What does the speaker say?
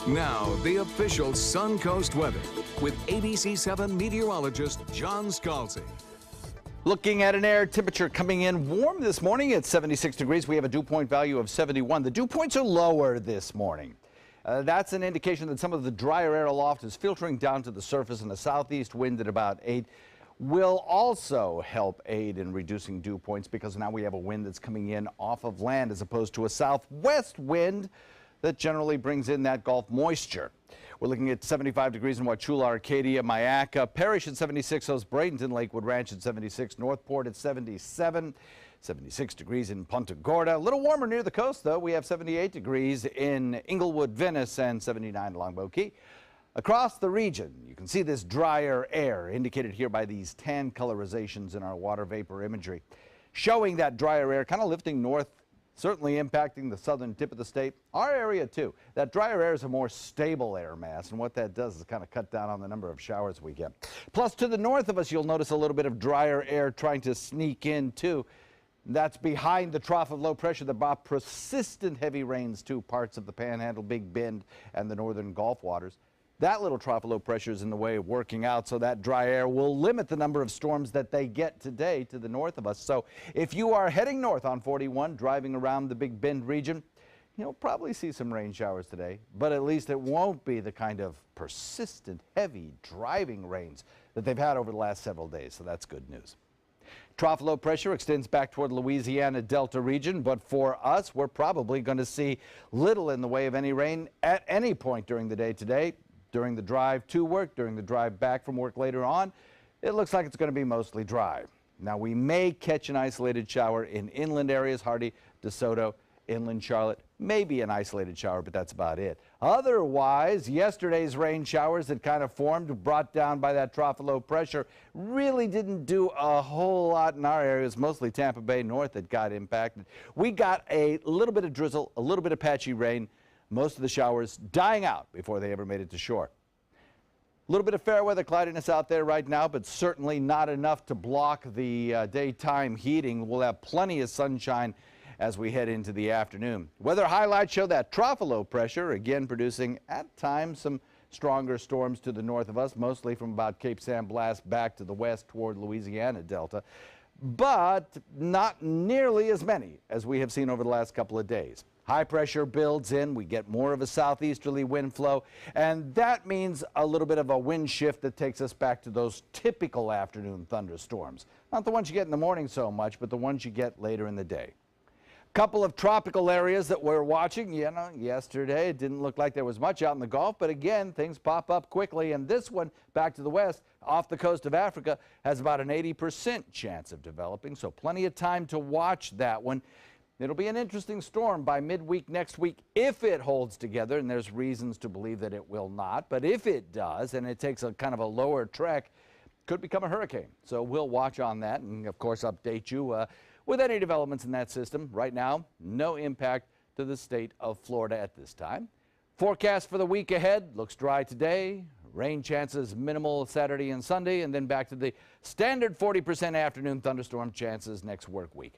Now, the official Suncoast weather with ABC7 meteorologist John Scalzi. Looking at an air temperature coming in warm this morning at 76 degrees. We have a dew point value of 71. The dew points are lower this morning. That's an indication that some of the drier air aloft is filtering down to the surface, and a southeast wind at about 8 will also help aid in reducing dew points, because now we have a wind that's coming in off of land as opposed to a southwest wind that generally brings in that Gulf moisture. We're looking at 75 degrees in Wauchula, Arcadia, Myakka, Parrish at 76, O's Bradenton, Lakewood Ranch at 76, Northport at 77, 76 degrees in Punta Gorda. A little warmer near the coast, though. We have 78 degrees in Inglewood, Venice, and 79 Longboat Key. Across the region, you can see this drier air indicated here by these tan colorizations in our water vapor imagery, showing that drier air kind of lifting north, certainly impacting the southern tip of the state. Our area, too. That drier air is a more stable air mass, and what that does is kind of cut down on the number of showers we get. Plus, to the north of us, you'll notice a little bit of drier air trying to sneak in, too. That's behind the trough of low pressure that brought persistent heavy rains to parts of the Panhandle, Big Bend, and the northern Gulf waters. That little trough of low pressure is in the way of working out, so that dry air will limit the number of storms that they get today to the north of us. So if you are heading north on 41, driving around the Big Bend region, you'll probably see some rain showers today, but at least it won't be the kind of persistent, heavy driving rains that they've had over the last several days, so that's good news. Trough low pressure extends back toward Louisiana Delta region, but for us, we're probably going to see little in the way of any rain at any point during the day today. During the drive to work, during the drive back from work later on, it looks like it's going to be mostly dry. Now, we may catch an isolated shower in inland areas, Hardy, DeSoto, inland Charlotte, maybe an isolated shower, but that's about it. Otherwise, yesterday's rain showers that kind of formed, brought down by that trough of low pressure, really didn't do a whole lot in our areas, mostly Tampa Bay north that got impacted. We got a little bit of drizzle, a little bit of patchy rain, most of the showers dying out before they ever made it to shore. A little bit of fair weather cloudiness out there right now, but certainly not enough to block the daytime heating. We'll have plenty of sunshine as we head into the afternoon. Weather highlights show that trough of low pressure, again producing at times some stronger storms to the north of us, mostly from about Cape San Blas back to the west toward Louisiana Delta, but not nearly as many as we have seen over the last couple of days. High pressure builds in, we get more of a southeasterly wind flow, and that means a little bit of a wind shift that takes us back to those typical afternoon thunderstorms. Not the ones you get in the morning so much, but the ones you get later in the day. Couple of tropical areas that we're watching. You know, yesterday it didn't look like there was much out in the Gulf, but again, things pop up quickly, and this one back to the west off the coast of Africa has about an 80% chance of developing, so plenty of time to watch that one. It'll be an interesting storm by midweek next week if it holds together, and there's reasons to believe that it will not. But if it does, and it takes a kind of a lower trek, could become a hurricane. So we'll watch on that and, of course, update you with any developments in that system. Right now, no impact to the state of Florida at this time. Forecast for the week ahead looks dry today. Rain chances minimal Saturday and Sunday, and then back to the standard 40% afternoon thunderstorm chances next work week.